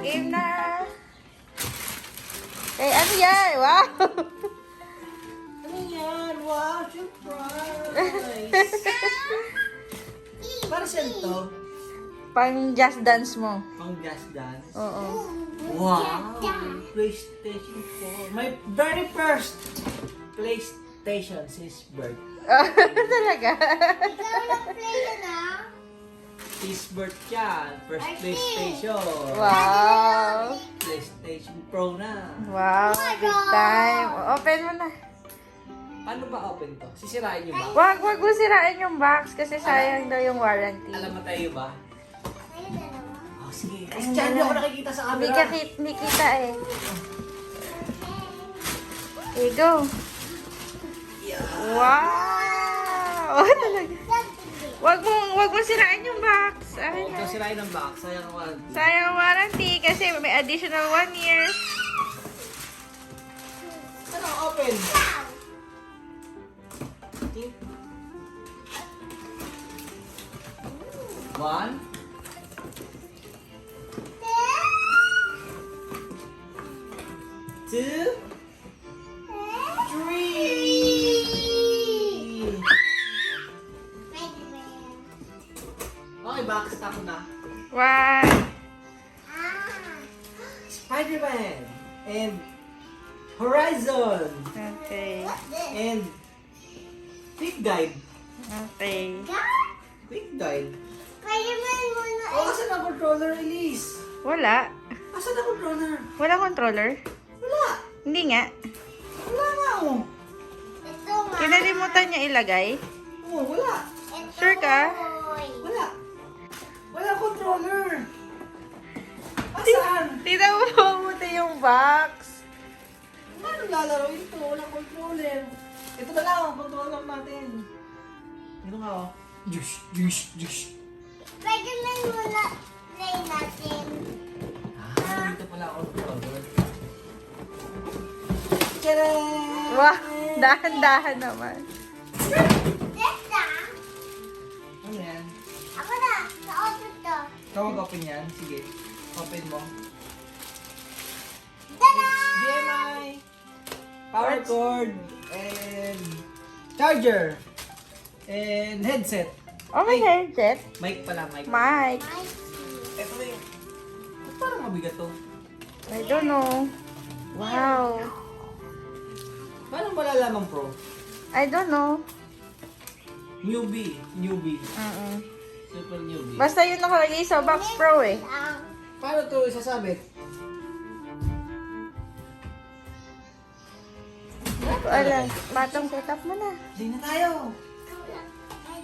Game na. Eh, ano yan? Wow! Ano yan? Wow, surprise! Para saan to? Pang just dance mo. Pang Just Dance? Oo. Wow! PlayStation 4. My very first PlayStation since birth. Talaga? Ikaw nag-play yun ah. Since birth yan. First PlayStation. Wow! PlayStation Pro na. Wow, big time. Open mo na. Paano ba open to? Sisirain nyo ba? Wag mo sirain yung box kasi sayang daw yung warranty. Alam mo tayo ba? Ayun dalawa. Oh, sige. Kasi dyan ako nakikita sa Hindi, camera. hindi kita eh. Okay, go. Wow! Oh, talaga. Wag mo sirain yung box. Akin Huwag na. na sirain ang box. Sayang ang warranty. Sayang ang warranty kasi may additional 1 year. Ano open? One. Two. Three. Okay, box tapo na. Wow! Spider-Man and Horizon Okay. and Quick Guide. Okay. Quick Guide. Spider-Man muna. Oh, asan ang controller, Elise? Wala. Asan ang controller? Wala controller? Wala. Hindi nga. Wala nga oh. Ito nga. Kinalimutan niya ilagay. Oh, wala. Ito, Sure ka? boy. Wala. Wala controller. Asan? Tignan mo mabuti yung box. Paano lalaro ito? Walang controller. Ito na lang ang controller natin. Ito nga oh. Jush, jush, jush. Spider-Man muna. Play natin. Ah, dito pala ang controller. Tcharam! Wow! Dahan-dahan naman. Testa. Ano yan? Ako na. Sa auto to. Ikaw mag-open yan? Sige. Open mo. Tada! HDMI, power cord, and charger, and headset. Oh, may headset. Mic pala, mic. Mike. Ito na yung... Parang mabigat to. I don't know. Wow. Paano malalaman pro? I don't know. Newbie. Super newbie. Basta yun nakalagay sa box pro eh. Lang. Paano to isasabit? Alam, batong setup mo na. Hindi na tayo.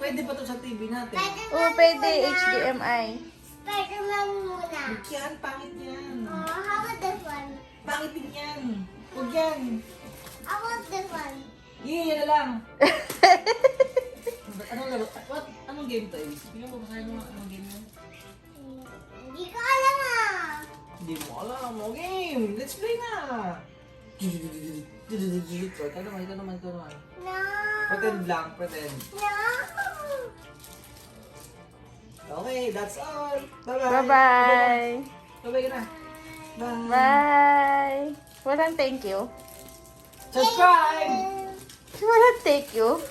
Pwede pa to sa TV natin. Oo, pwede. HDMI. Spider-Man muna. Huwag yan, pangit yan. Oh, how about this one? Pangit din yan. Huwag yan. How about this one? Yan na lang. Anong laro? What? Anong game to is? Hindi mo basahin mo anong game yun? Hindi ko alam ah. Hindi mo alam. O game! Let's play na! Ikaw naman. No. Pretend lang, pretend. No. Okay, that's all. Bye-bye. Bye-bye. Bye-bye ka na. Bye. Bye. Walang thank you. Subscribe! Walang thank you.